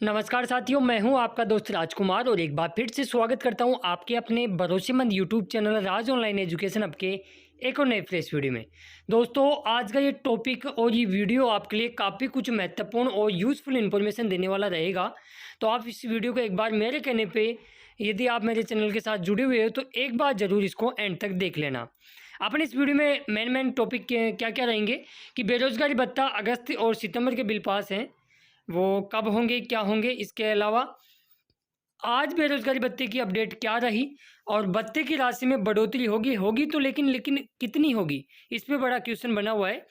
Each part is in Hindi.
नमस्कार साथियों, मैं हूं आपका दोस्त राजकुमार और एक बार फिर से स्वागत करता हूं आपके अपने भरोसेमंद यूट्यूब चैनल राज ऑनलाइन एजुकेशन हब के एक और नए फ्रेश वीडियो में। दोस्तों, आज का ये टॉपिक और ये वीडियो आपके लिए काफ़ी कुछ महत्वपूर्ण और यूज़फुल इन्फॉर्मेशन देने वाला रहेगा। तो आप इस वीडियो को एक बार मेरे कहने पर, यदि आप मेरे चैनल के साथ जुड़े हुए हो तो एक बार ज़रूर इसको एंड तक देख लेना। अपने इस वीडियो में मेन टॉपिक क्या क्या रहेंगे कि बेरोजगारी भत्ता अगस्त और सितंबर के बिल पास हैं, वो कब होंगे, क्या होंगे। इसके अलावा आज बेरोजगारी भत्ते की अपडेट क्या रही और भत्ते की राशि में बढ़ोतरी होगी तो लेकिन कितनी होगी, इस पे बड़ा क्वेश्चन बना हुआ है।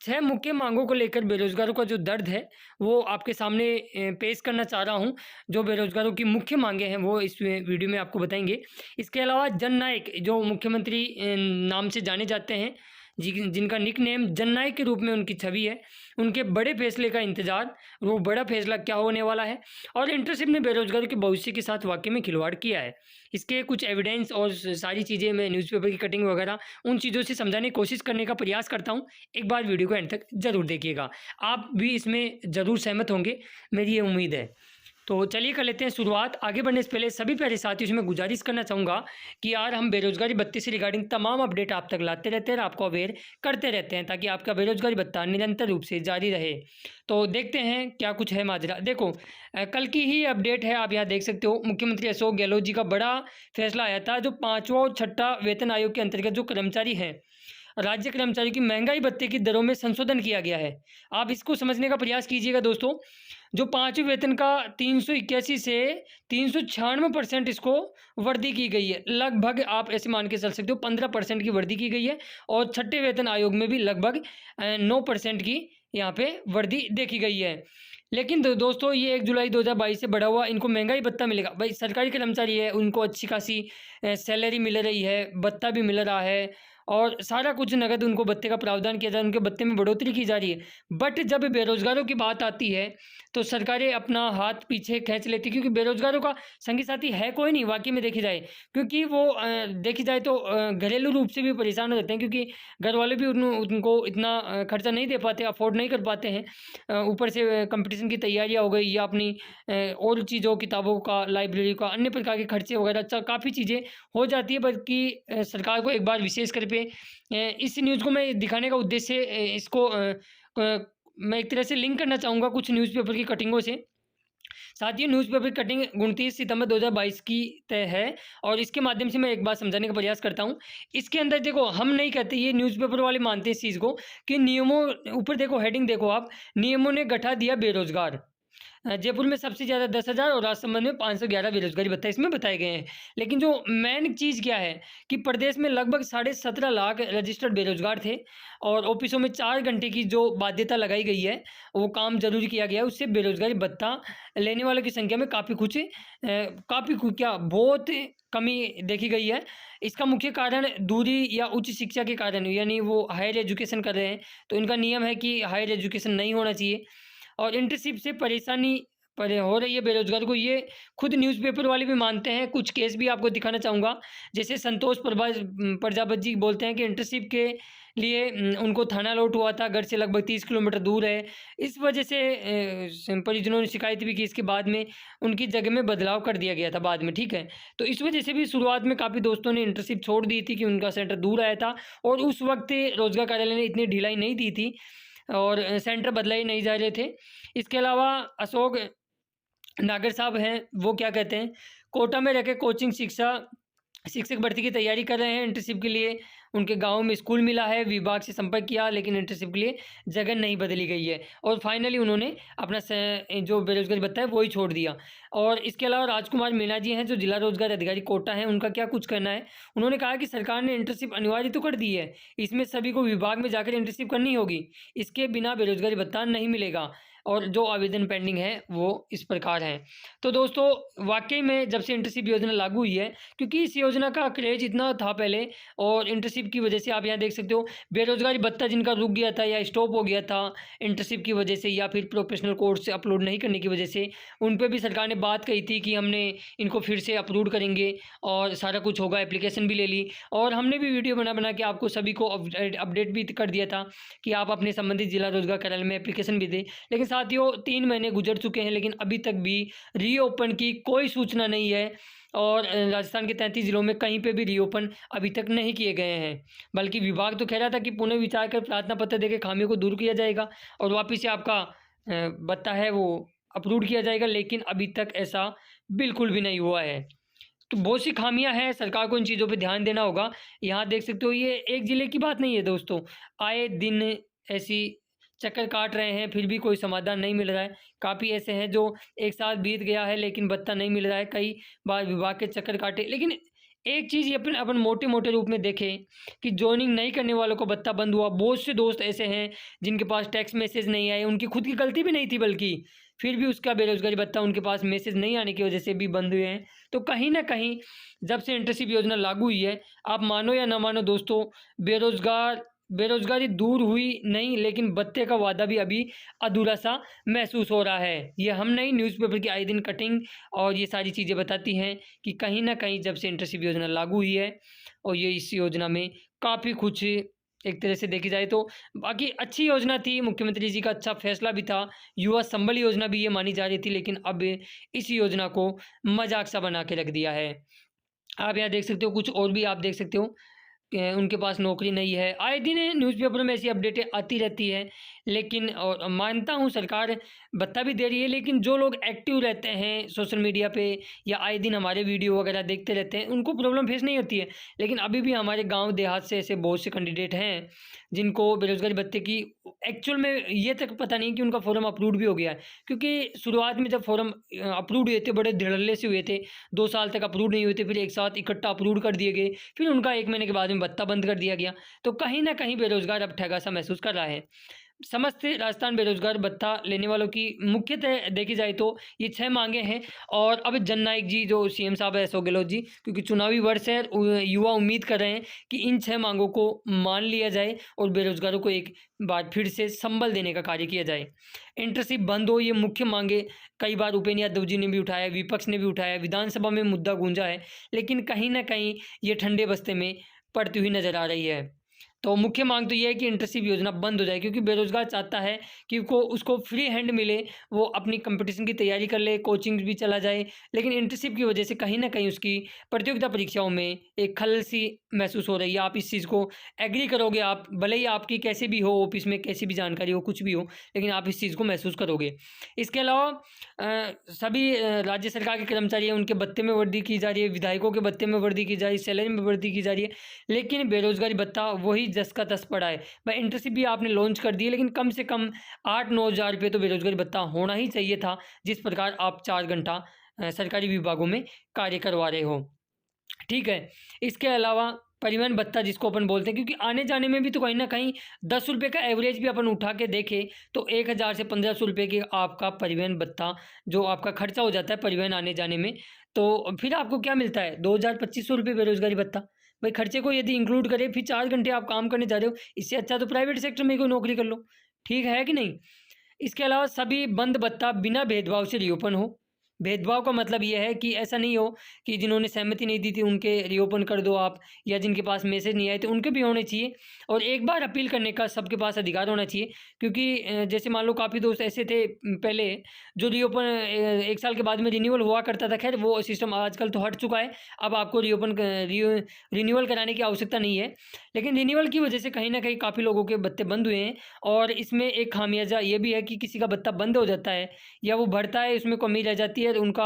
6 मुख्य मांगों को लेकर बेरोजगारों का जो दर्द है वो आपके सामने पेश करना चाह रहा हूँ। जो बेरोजगारों की मुख्य मांगे हैं वो इस वीडियो में आपको बताएंगे। इसके अलावा जननायक जो मुख्यमंत्री नाम से जाने जाते हैं, जिनका निक नेम जननायक के रूप में उनकी छवि है, उनके बड़े फैसले का इंतजार, वो बड़ा फैसला क्या होने वाला है और इंटर्नशिप ने बेरोजगारों के भविष्य के साथ वाकई में खिलवाड़ किया है। इसके कुछ एविडेंस और सारी चीज़ें मैं न्यूज़पेपर की कटिंग वगैरह उन चीज़ों से समझाने की कोशिश करने का प्रयास करता हूँ। एक बार वीडियो को एंड तक ज़रूर देखिएगा, आप भी इसमें ज़रूर सहमत होंगे, मेरी ये उम्मीद है। तो चलिए कर लेते हैं शुरुआत। आगे बढ़ने से पहले सभी प्यारे साथियों से मैं गुजारिश करना चाहूँगा कि यार हम बेरोजगारी भत्ते से रिगार्डिंग तमाम अपडेट आप तक लाते रहते हैं और आपको अवेयर करते रहते हैं ताकि आपका बेरोजगारी भत्ता निरंतर रूप से जारी रहे। तो देखते हैं क्या कुछ है माजरा। देखो, कल की ही अपडेट है, आप यहाँ देख सकते हो। मुख्यमंत्री अशोक गहलोत जी का बड़ा फैसला आया था। जो 5वां और 6ठा वेतन आयोग के अंतर्गत जो कर्मचारी हैं, राज्य कर्मचारियों की महंगाई भत्ते की दरों में संशोधन किया गया है। आप इसको समझने का प्रयास कीजिएगा दोस्तों। जो 5वें वेतन का 381 से 396% इसको वृद्धि की गई है। लगभग आप ऐसे मान के चल सकते हो 15% की वृद्धि की गई है और 6ठे वेतन आयोग में भी लगभग 9% की यहाँ पे वृद्धि देखी गई है। लेकिन दोस्तों, ये 1 जुलाई 2022 से बढ़ा हुआ इनको महंगाई भत्ता मिलेगा। भाई सरकारी कर्मचारी है, उनको अच्छी खासी सैलरी मिल रही है, भत्ता भी मिल रहा है और सारा कुछ नगद उनको भत्ते का प्रावधान किया जा रहा है, उनके भत्ते में बढ़ोतरी की जा रही है। बट जब बेरोजगारों की बात आती है तो सरकारें अपना हाथ पीछे खींच लेती, क्योंकि बेरोजगारों का संगी साथी है कोई नहीं वाकई में देखी जाए। क्योंकि वो देखी जाए तो घरेलू रूप से भी परेशान हो जाते हैं, क्योंकि घर वाले भी उनको इतना खर्चा नहीं दे पाते, अफोर्ड नहीं कर पाते हैं। ऊपर से कंपटीशन की तैयारियां हो गई या अपनी और चीज़ों, किताबों का, लाइब्रेरी का, अन्य प्रकार के खर्चे वगैरह काफ़ी चीज़ें हो जाती है। बल्कि सरकार को एक बार विशेष कर पे इस न्यूज़ को मैं दिखाने का उद्देश्य इसको मैं एक तरह से लिंक करना चाहूँगा कुछ न्यूज़पेपर की कटिंगों से। साथियों, न्यूज़पेपर कटिंग 29 सितंबर 2022 की तय है और इसके माध्यम से मैं एक बात समझाने का प्रयास करता हूँ। इसके अंदर देखो, हम नहीं कहते, ये न्यूज़पेपर वाले मानते हैं इस चीज़ को कि नियमों, ऊपर देखो हेडिंग देखो आप, नियमों ने गठा दिया बेरोजगार। जयपुर में सबसे ज़्यादा 10,000 और राजसमंद में 511 बेरोजगारी भत्ता इसमें बताए गए हैं। लेकिन जो मेन चीज़ क्या है कि प्रदेश में लगभग 17.5 लाख रजिस्टर्ड बेरोजगार थे और ऑफिसों में 4 घंटे की जो बाध्यता लगाई गई है वो काम जरूर किया गया है। उससे बेरोजगारी भत्ता लेने वालों की संख्या में बहुत कमी देखी गई है। इसका मुख्य कारण दूरी या उच्च शिक्षा के कारण, यानी वो हायर एजुकेशन कर रहे हैं तो इनका नियम है कि हायर एजुकेशन नहीं होना चाहिए और इंटर्नशिप से परेशानी हो रही है बेरोजगार को। ये खुद न्यूज़पेपर वाले भी मानते हैं। कुछ केस भी आपको दिखाना चाहूँगा, जैसे संतोष प्रजापति जी बोलते हैं कि इंटर्नशिप के लिए उनको थाना लौट हुआ था, घर से लगभग 30 किलोमीटर दूर है। इस वजह से परिजनों ने शिकायत भी की। इसके बाद में उनकी जगह में बदलाव कर दिया गया था बाद में, ठीक है। तो इस वजह से भी शुरुआत में काफ़ी दोस्तों ने इंटर्नशिप छोड़ दी थी कि उनका सेंटर दूर आया था और उस वक्त रोजगार कार्यालय ने इतनी ढिलाई नहीं दी थी और सेंटर बदलाए नहीं जा रहे थे। इसके अलावा अशोक नागर साहब हैं, वो क्या कहते हैं, कोटा में रहकर कोचिंग शिक्षक भर्ती की तैयारी कर रहे हैं। इंटर्नशिप के लिए उनके गांव में स्कूल मिला है, विभाग से संपर्क किया लेकिन इंटर्नशिप के लिए जगह नहीं बदली गई है और फाइनली उन्होंने अपना जो बेरोजगारी भत्ता है वही छोड़ दिया। और इसके अलावा राजकुमार मीणा जी हैं जो जिला रोजगार अधिकारी कोटा हैं, उनका क्या कुछ कहना है। उन्होंने कहा कि सरकार ने इंटर्नशिप अनिवार्य तो कर दी है, इसमें सभी को विभाग में जाकर इंटर्नशिप करनी होगी, इसके बिना बेरोजगारी भत्ता नहीं मिलेगा और जो आवेदन पेंडिंग है वो इस प्रकार हैं। तो दोस्तों, वाकई में जब से इंटर्नशिप योजना लागू हुई है, क्योंकि इस योजना का क्रेज इतना था पहले और इंटर्नशिप की वजह से आप यहाँ देख सकते हो बेरोजगारी भत्ता जिनका रुक गया था या स्टॉप हो गया था इंटर्नशिप की वजह से या फिर प्रोफेशनल कोर्स से अपलोड नहीं करने की वजह से, उन पर भी सरकार ने बात कही थी कि हमने इनको फिर से अपलोड करेंगे और सारा कुछ होगा। एप्लीकेशन भी ले ली और हमने भी वीडियो बना के आपको सभी को अपडेट भी कर दिया था कि आप अपने संबंधित जिला रोजगार कार्यालय में एप्लीकेशन भी दें। लेकिन साथियों 3 महीने गुजर चुके हैं लेकिन अभी तक भी रीओपन की कोई सूचना नहीं है और राजस्थान के 33 जिलों में कहीं पे भी रीओपन अभी तक नहीं किए गए हैं। बल्कि विभाग तो कह रहा था कि पुनः विचार कर प्रार्थना पत्र देकर खामियों को दूर किया जाएगा और वापस से आपका भत्ता है वो अप्रूव किया जाएगा, लेकिन अभी तक ऐसा बिल्कुल भी नहीं हुआ है। तो बहुत सी खामियां हैं, सरकार को इन चीज़ों पे ध्यान देना होगा। यहाँ देख सकते हो ये एक ज़िले की बात नहीं है दोस्तों, आए दिन ऐसी चक्कर काट रहे हैं फिर भी कोई समाधान नहीं मिल रहा है। काफ़ी ऐसे हैं जो एक साल बीत गया है लेकिन भत्ता नहीं मिल रहा है, कई बार विभाग के चक्कर काटे। लेकिन एक चीज़ ये अपन मोटे मोटे रूप में देखें कि जॉइनिंग नहीं करने वालों को भत्ता बंद हुआ। बहुत से दोस्त ऐसे हैं जिनके पास टैक्स मैसेज नहीं आए, उनकी खुद की गलती भी नहीं थी बल्कि फिर भी उसका बेरोजगारी भत्ता उनके पास मैसेज नहीं आने की वजह से भी बंद हुए हैं। तो कहीं ना कहीं जब से इंटर्नशिप योजना लागू हुई है, आप मानो या ना मानो दोस्तों, बेरोजगारी दूर हुई नहीं लेकिन भत्ते का वादा भी अभी अधूरा सा महसूस हो रहा है। ये हम नहीं, न्यूज़पेपर की आए दिन कटिंग और ये सारी चीज़ें बताती हैं कि कहीं ना कहीं जब से इंटर्नशिप योजना लागू हुई है और ये इस योजना में काफ़ी कुछ एक तरह से देखी जाए तो बाकी अच्छी योजना थी, मुख्यमंत्री जी का अच्छा फैसला भी था। युवा संबल योजना भी ये मानी जा रही थी लेकिन अब इस योजना को मजाक सा बना के रख दिया है। आप यहाँ देख सकते हो कुछ और भी आप देख सकते हो उनके पास नौकरी नहीं है। आए दिन न्यूज़पेपर में ऐसी अपडेटें आती रहती है लेकिन और मानता हूँ सरकार भत्ता भी दे रही है, लेकिन जो लोग एक्टिव रहते हैं सोशल मीडिया पे या आए दिन हमारे वीडियो वगैरह देखते रहते हैं उनको प्रॉब्लम फेस नहीं होती है। लेकिन अभी भी हमारे गांव देहात से ऐसे बहुत से कैंडिडेट हैं जिनको बेरोजगारी भत्ते की एक्चुअल में ये तक पता नहीं कि उनका फॉर्म अप्रूव भी हो गया है। क्योंकि शुरुआत में जब फॉर्म अप्रूव हुए थे बड़े धड़ल्ले से हुए थे, 2 साल तक अप्रूव नहीं हुए थे, फिर एक साथ इकट्ठा अप्रूव कर दिए गए, फिर उनका 1 महीने के बाद में भत्ता बंद कर दिया गया। तो कहीं ना कहीं बेरोजगार अब ठगा सा महसूस कर रहा है। समस्त राजस्थान बेरोजगार भत्ता लेने वालों की मुख्यतः देखी जाए तो ये 6 मांगे हैं और अब जननायक जी जो सीएम साहब है अशोक गहलोत जी, क्योंकि चुनावी वर्ष है, युवा उम्मीद कर रहे हैं कि इन 6 मांगों को मान लिया जाए और बेरोजगारों को एक बार फिर से संबल देने का कार्य किया जाए। इंटर्नशिप बंद हो, ये मुख्य मांगे कई बार उपेंद्र यादव जी ने भी उठाया, विपक्ष ने भी उठाया, विधानसभा में मुद्दा गूंजा है, लेकिन कहीं ना कहीं ये ठंडे बस्ते में पड़ती हुई नजर आ रही है। तो मुख्य मांग तो ये है कि इंटर्नशिप योजना बंद हो जाए, क्योंकि बेरोजगार चाहता है कि उसको फ्री हैंड मिले, वो अपनी कंपटीशन की तैयारी कर ले, कोचिंग भी चला जाए, लेकिन इंटर्नशिप की वजह से कहीं ना कहीं उसकी प्रतियोगिता परीक्षाओं में एक खलल सी महसूस हो रही है। आप इस चीज़ को एग्री करोगे, आप भले ही आपकी कैसे भी हो ऑफिस में कैसी भी जानकारी हो कुछ भी हो, लेकिन आप इस चीज़ को महसूस करोगे। इसके अलावा सभी राज्य सरकार के कर्मचारी हैं उनके भत्ते में वृद्धि की जा रही है, विधायकों के भत्ते में वृद्धि की जा रही है, सैलरी में वृद्धि की जा रही है, लेकिन बेरोजगारी भत्ता वही जस का तस पड़ा है। भाई इंटर्नशिप भी आपने लॉन्च कर दी है लेकिन कम से कम 8-9 हज़ार रुपये तो बेरोजगारी भत्ता होना ही चाहिए था, जिस प्रकार आप 4 घंटा सरकारी विभागों में कार्य करवा रहे हो। ठीक है, इसके अलावा परिवहन भत्ता जिसको अपन बोलते हैं, क्योंकि आने जाने में भी तो कहीं ना कहीं 10 रुपये का एवरेज भी अपन उठा के देखें तो 1000 से 1500 रुपये की आपका परिवहन भत्ता जो आपका खर्चा हो जाता है परिवहन आने जाने में, तो फिर आपको क्या मिलता है 2000-2500 रुपये बेरोजगारी भत्ता। भाई खर्चे को यदि इंक्लूड करें फिर 4 घंटे आप काम करने जा रहे हो, इससे अच्छा तो प्राइवेट सेक्टर में कोई नौकरी कर लो। ठीक है कि नहीं। इसके अलावा सभी बंद भत्ता बिना भेदभाव से रीओपन हो। भेदभाव का मतलब ये है कि ऐसा नहीं हो कि जिन्होंने सहमति नहीं दी थी उनके रीओपन कर दो आप, या जिनके पास मैसेज नहीं आए थे उनके भी होने चाहिए, और एक बार अपील करने का सबके पास अधिकार होना चाहिए। क्योंकि जैसे मान लो काफ़ी दोस्त ऐसे थे पहले जो रीओपन 1 साल के बाद में रिन्यूअल हुआ करता था, खैर वो सिस्टम आजकल तो हट चुका है, अब आपको रिन्यूअल कराने की आवश्यकता नहीं है, लेकिन रिन्यूअल की वजह से कहीं ना कहीं काफ़ी लोगों के भत्ते बंद हुए हैं। और इसमें एक खामियाजा ये भी है कि किसी का भत्ता बंद हो जाता है या वो बढ़ता है उसमें कमी रह जाती है, उनका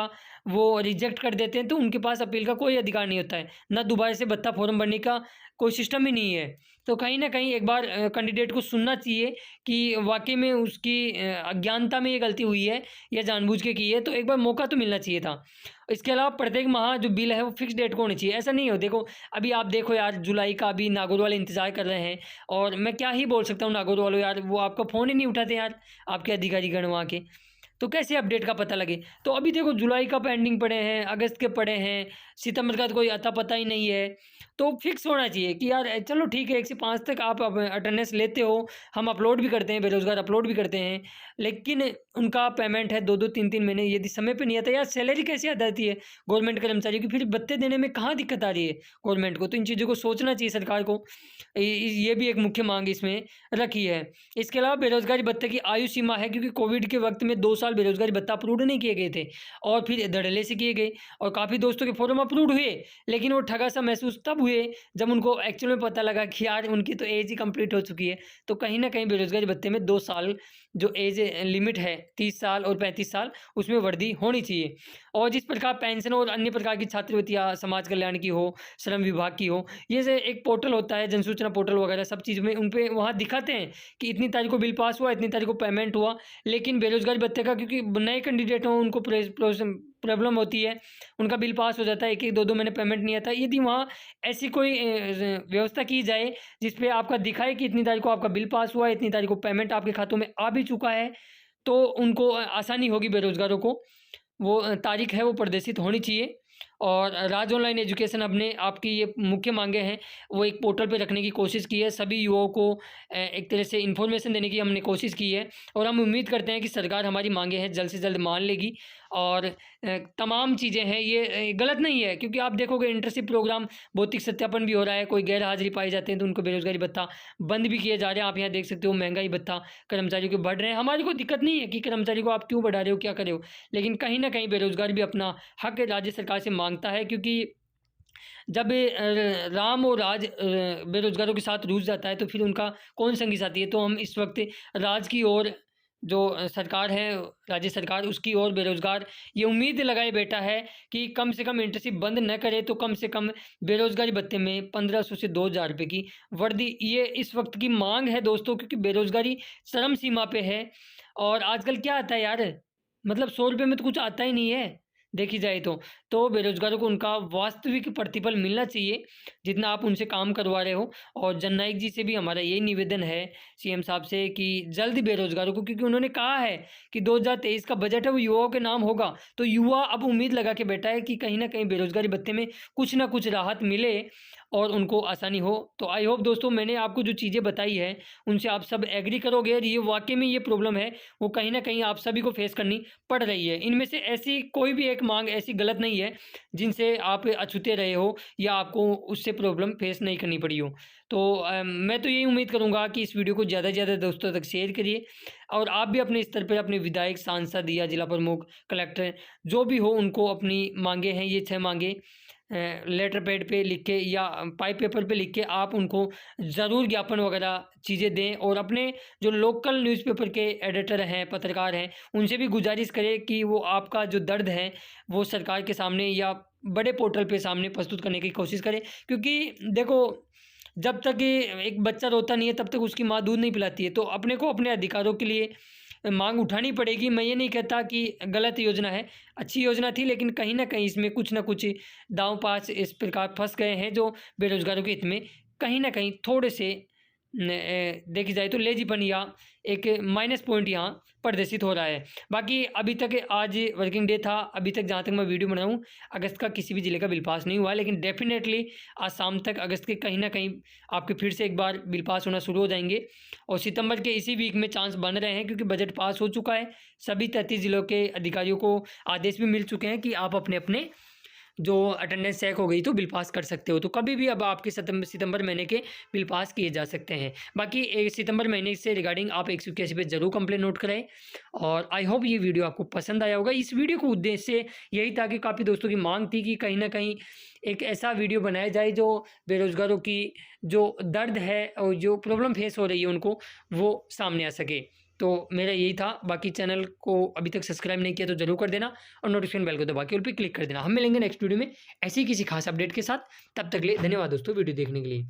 वो रिजेक्ट कर देते हैं, तो उनके पास अपील का कोई अधिकार नहीं होता है, ना दोबारा से भत्ता फॉर्म भरने का कोई सिस्टम ही नहीं है। तो कहीं ना कहीं एक बार कैंडिडेट को सुनना चाहिए कि वाकई में उसकी अज्ञानता में ये गलती हुई है या जानबूझ के की है, तो एक बार मौका तो मिलना चाहिए था। इसके अलावा प्रत्येक माह जो बिल है वो फिक्स डेट को होनी चाहिए, ऐसा नहीं हो। देखो अभी आप देखो यार, जुलाई का अभी नागौर वाले इंतजार कर रहे हैं, और मैं क्या ही बोल सकता हूँ नागौर वालों, यार वो आपका फ़ोन ही नहीं उठाते यार, आपके अधिकारी गण वहाँ के। तो कैसे अपडेट का पता लगे? तो अभी देखो जुलाई का पेंडिंग पड़े हैं, अगस्त के पड़े हैं, सितंबर का तो कोई अता पता ही नहीं है। तो फिक्स होना चाहिए कि यार चलो ठीक है 1 से 5 तक आप अटेंडेंस लेते हो, हम अपलोड भी करते हैं, बेरोज़गार अपलोड भी करते हैं, लेकिन उनका पेमेंट है 2-2 3-3 महीने यदि समय पे नहीं आता, यार सैलरी कैसे आ जाती है गवर्नमेंट कर्मचारियों की, फिर भत्ते देने में कहाँ दिक्कत आ रही है गवर्नमेंट को? तो इन चीज़ों को सोचना चाहिए सरकार को। ये भी एक मुख्य मांग इसमें रखी है। इसके अलावा बेरोज़गारी भत्ते की आयु सीमा है, क्योंकि कोविड के वक्त में 2 साल बेरोज़गारी भत्ता अप्रूव नहीं किए गए थे और फिर धड़ल्ले से किए गए और काफ़ी दोस्तों के फॉर्म अप्रूव हुए, लेकिन वो ठगा सा महसूस तब हुए जब उनको एक्चुअल में पता लगा कि यार उनकी तो एज ही कंप्लीट हो चुकी है। तो कहीं न कहीं बेरोज़गारी भत्ते में 2 साल जो एज लिमिट है 30 साल और 35 साल, उसमें वृद्धि होनी चाहिए। और जिस प्रकार पेंशन और अन्य प्रकार की छात्रवृत्तियाँ समाज कल्याण की हो, श्रम विभाग की हो, ये से एक पोर्टल होता है जनसूचना पोर्टल वगैरह सब चीज़ में, उन पे वहाँ दिखाते हैं कि इतनी तारीख को बिल पास हुआ, इतनी तारीख को पेमेंट हुआ। लेकिन बेरोज़गारी भत्ते का क्योंकि नए कैंडिडेट हों उनको प्रॉब्लम होती है, उनका बिल पास हो जाता है, 1-1 2-2 महीने पेमेंट नहीं आता। यदि वहाँ ऐसी कोई व्यवस्था की जाए जिस पे आपका दिखाए कि इतनी तारीख को आपका बिल पास हुआ है, इतनी तारीख को पेमेंट आपके खातों में आ भी चुका है, तो उनको आसानी होगी बेरोज़गारों को। वो तारीख है वो प्रदर्शित होनी चाहिए। और राज ऑनलाइन एजुकेशन हब ने आपकी ये मुख्य मांगे हैं वो एक पोर्टल पे रखने की कोशिश की है। सभी युवाओं को एक तरह से इन्फॉर्मेशन देने की हमने कोशिश की है और हम उम्मीद करते हैं कि सरकार हमारी मांगे हैं जल्द से जल्द मान लेगी। और तमाम चीज़ें हैं ये गलत नहीं है, क्योंकि आप देखोगे इंटर्नशिप प्रोग्राम भौतिक सत्यापन भी हो रहा है, कोई गैर हाजिरी पाए जाते हैं तो उनको बेरोज़गारी भत्ता बंद भी किए जा रहे हैं। आप यहाँ देख सकते हो महंगाई भत्ता कर्मचारियों के बढ़ रहे हैं। हमारी कोई दिक्कत नहीं है कि कर्मचारी को आप क्यों बढ़ा रहे हो, क्या कर रहे हो, लेकिन कहीं न कहीं बेरोज़गार भी अपना हक राज्य सरकार से माँगता है। क्योंकि जब राम और राज बेरोज़गारों के साथ रूठ जाता है तो फिर उनका कौन संगी साथी है? तो हम इस वक़्त राज की ओर जो सरकार है, राज्य सरकार उसकी ओर बेरोज़गार ये उम्मीद लगाए बैठा है कि कम से कम इंटर्नशिप बंद न करे तो कम से कम बेरोज़गारी भत्ते में 1500 से 2000 रुपये की वृद्धि ये इस वक़्त की माँग है दोस्तों, क्योंकि बेरोज़गारी चरम सीमा पे है। और आजकल क्या आता है यार, मतलब 100 रुपये में तो कुछ आता ही नहीं है, देखी जाए तो। तो बेरोज़गारों को उनका वास्तविक प्रतिफल मिलना चाहिए, जितना आप उनसे काम करवा रहे हो। और जननायक जी से भी हमारा यही निवेदन है सीएम साहब से कि जल्द बेरोज़गारों को, क्योंकि उन्होंने कहा है कि 2023 का बजट है वो युवाओं के नाम होगा, तो युवा अब उम्मीद लगा के बैठा है कि कहीं न कहीं बेरोज़गारी भत्ते में कुछ न कुछ राहत मिले और उनको आसानी हो। तो आई होप दोस्तों मैंने आपको जो चीज़ें बताई है उनसे आप सब एग्री करोगे और ये वाक़ई में ये प्रॉब्लम है वो कहीं न कहीं आप सभी को फेस करनी पड़ रही है। इनमें से ऐसी कोई भी एक माँग ऐसी गलत नहीं है जिनसे आप अछूते रहे हो या आपको उससे प्रॉब्लम फेस नहीं करनी पड़ी हो। तो मैं तो यही उम्मीद करूँगा कि इस वीडियो को ज़्यादा से ज़्यादा दोस्तों तक शेयर करिए और आप भी अपने स्तर पर अपने विधायक, सांसद या जिला प्रमुख, कलेक्टर जो भी हो उनको अपनी माँगे हैं ये 6 माँगे लेटर पैड पे लिख के या पाइप पेपर पे लिख के आप उनको ज़रूर ज्ञापन वगैरह चीज़ें दें। और अपने जो लोकल न्यूज़पेपर के एडिटर हैं, पत्रकार हैं, उनसे भी गुजारिश करें कि वो आपका जो दर्द है वो सरकार के सामने या बड़े पोर्टल पे सामने प्रस्तुत करने की कोशिश करें। क्योंकि देखो जब तक ये एक बच्चा रोता नहीं है तब तक उसकी माँ दूध नहीं पिलाती है। तो अपने को अपने अधिकारों के लिए माँग उठानी पड़ेगी। मैं ये नहीं कहता कि गलत योजना है, अच्छी योजना थी, लेकिन कहीं न कहीं इसमें कुछ न कुछ दाँव-पाँच इस प्रकार फँस गए हैं जो बेरोज़गारों के हित में कहीं न कहीं थोड़े से देखी जाए तो लेज़ीपन या एक माइनस पॉइंट यहाँ प्रदर्शित हो रहा है। बाकी अभी तक आज वर्किंग डे था, अभी तक जहाँ तक मैं वीडियो बना हूँ अगस्त का किसी भी ज़िले का बिल पास नहीं हुआ है, लेकिन डेफ़िनेटली आज शाम तक अगस्त के कहीं न कहीं आपके फिर से एक बार बिल पास होना शुरू हो जाएँगे। और सितंबर के इसी वीक में चांस बन रहे हैं, क्योंकि बजट पास हो चुका है। सभी 33 ज़िलों के अधिकारियों को आदेश भी मिल चुके हैं कि आप अपने-अपने जो अटेंडेंस चेक हो गई तो बिल पास कर सकते हो। तो कभी भी अब आपके सितंबर महीने के बिल पास किए जा सकते हैं। बाकी सितंबर महीने से रिगार्डिंग आप 181 पे ज़रूर कंप्लेंट नोट कराएँ। और आई होप ये वीडियो आपको पसंद आया होगा। इस वीडियो का उद्देश्य यही था कि काफ़ी दोस्तों की मांग थी कि कहीं न कहीं एक ऐसा वीडियो बनाया जाए जो बेरोज़गारों की जो दर्द है और जो प्रॉब्लम फेस हो रही है उनको वो सामने आ सके। तो मेरा यही था। बाकी चैनल को अभी तक सब्सक्राइब नहीं किया तो ज़रूर कर देना और नोटिफिकेशन बेल को दबा के ऑल पे क्लिक कर देना। हम मिलेंगे नेक्स्ट वीडियो में ऐसी किसी खास अपडेट के साथ। तब तक के लिए धन्यवाद दोस्तों वीडियो देखने के लिए।